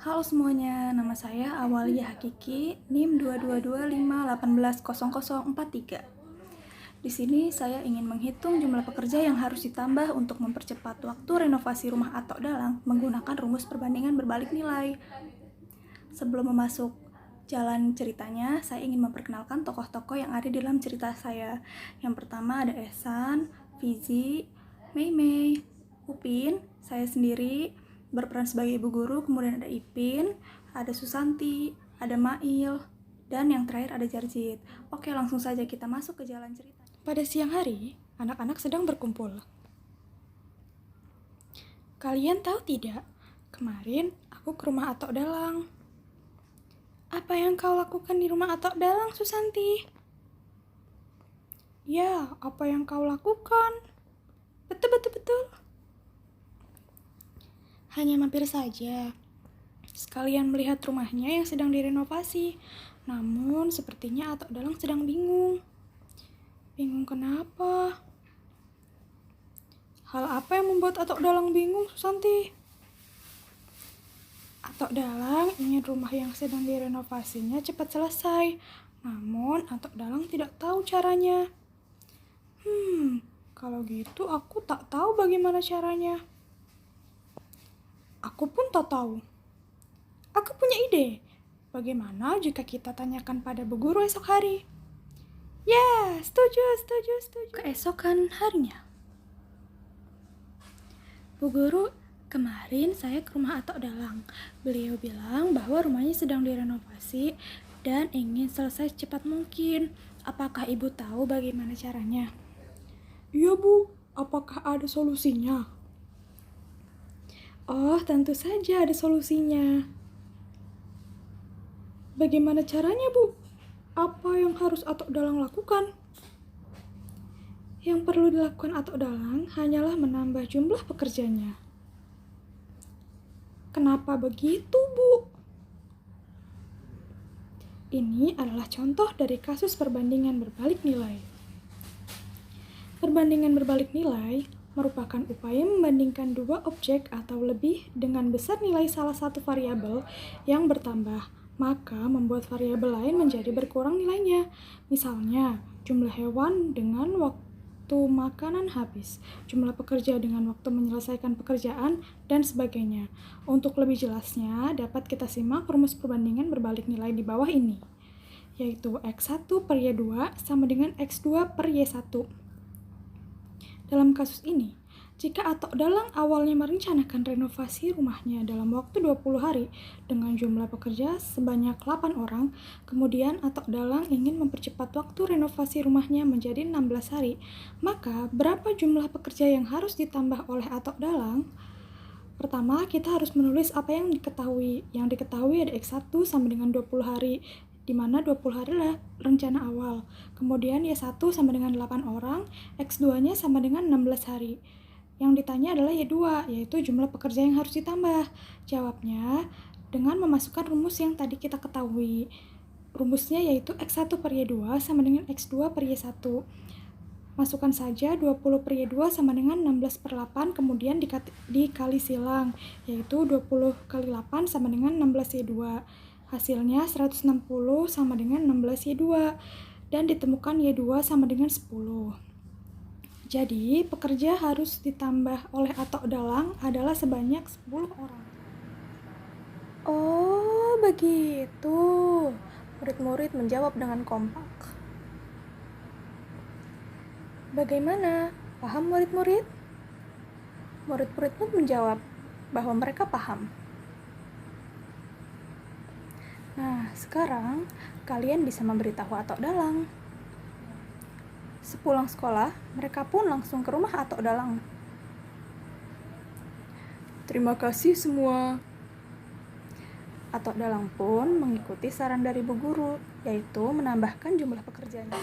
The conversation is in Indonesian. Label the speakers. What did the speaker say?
Speaker 1: Halo semuanya, nama saya Awalia Hakiki, NIM 22258110043. Di sini saya ingin menghitung jumlah pekerja yang harus ditambah untuk mempercepat waktu renovasi rumah Atok Dalang menggunakan rumus perbandingan berbalik nilai. Sebelum masuk jalan ceritanya, saya ingin memperkenalkan tokoh-tokoh yang ada di dalam cerita saya. Yang pertama ada Ehsan, Fizi, Mei, Upin, saya sendiri berperan sebagai ibu guru, kemudian ada Ipin, ada Susanti, ada Mail, dan yang terakhir ada Jarjit. Oke, langsung saja kita masuk ke jalan cerita. Pada siang hari, anak-anak sedang berkumpul. Kalian tahu tidak, kemarin aku ke rumah Atok Dalang. Apa yang kau lakukan di rumah Atok Dalang, Susanti? Ya, apa yang kau lakukan? Betul. Hanya mampir saja. Sekalian melihat rumahnya yang sedang direnovasi. Namun, sepertinya Atok Dalang sedang bingung. Bingung kenapa? Hal apa yang membuat Atok Dalang bingung, Susanti? Atok Dalang ingin rumah yang sedang direnovasinya cepat selesai. Namun, Atok Dalang tidak tahu caranya. Kalau gitu aku tak tahu bagaimana caranya. Aku pun tak tahu. Aku punya ide. Bagaimana jika kita tanyakan pada bu guru esok hari? Ya, setuju. Keesokan harinya. Bu guru, kemarin saya ke rumah Atok Dalang. Beliau bilang bahwa rumahnya sedang direnovasi dan ingin selesai secepat mungkin. Apakah ibu tahu bagaimana caranya? Iya bu, apakah ada solusinya? Oh, tentu saja ada solusinya. Bagaimana caranya bu? Apa yang harus Atok Dalang lakukan? Yang perlu dilakukan Atok Dalang hanyalah menambah jumlah pekerjanya. Kenapa begitu, Bu? Ini adalah contoh dari kasus perbandingan berbalik nilai. Perbandingan berbalik nilai merupakan upaya membandingkan dua objek atau lebih dengan besar nilai salah satu variabel yang bertambah, maka membuat variabel lain menjadi berkurang nilainya. Misalnya, jumlah hewan dengan waktu makanan habis, jumlah pekerja dengan waktu menyelesaikan pekerjaan, dan sebagainya. Untuk lebih jelasnya, dapat kita simak rumus perbandingan berbalik nilai di bawah ini, yaitu X1 per Y2 sama dengan X2 per Y1. Dalam kasus ini, jika Atok Dalang awalnya merencanakan renovasi rumahnya dalam waktu 20 hari dengan jumlah pekerja sebanyak 8 orang, kemudian Atok Dalang ingin mempercepat waktu renovasi rumahnya menjadi 16 hari, maka berapa jumlah pekerja yang harus ditambah oleh Atok Dalang? Pertama, kita harus menulis apa yang diketahui. Yang diketahui ada X1 sama dengan 20 hari, di mana 20 hari adalah rencana awal. Kemudian Y1 sama dengan 8 orang, X2-nya sama dengan 16 hari. Yang ditanya adalah Y2, yaitu jumlah pekerja yang harus ditambah. Jawabnya dengan memasukkan rumus yang tadi kita ketahui. Rumusnya yaitu X1 per Y2 sama dengan X2 per Y1. Masukkan saja 20 per Y2 sama dengan 16 per 8, kemudian dikali silang, yaitu 20 kali 8 sama dengan 16 Y2. Hasilnya 160 sama dengan 16 Y2, dan ditemukan Y2 sama dengan 10. Jadi, pekerja harus ditambah oleh Atok Dalang adalah sebanyak 10 orang. Oh, begitu. Murid-murid menjawab dengan kompak. Bagaimana? Paham murid-murid? Murid-murid pun menjawab bahwa mereka paham. Nah, sekarang kalian bisa memberitahu Atok Dalang. Sepulang sekolah, mereka pun langsung ke rumah Atok Dalang. Terima kasih semua. Atok Dalang pun mengikuti saran dari bu guru, yaitu menambahkan jumlah pekerjanya.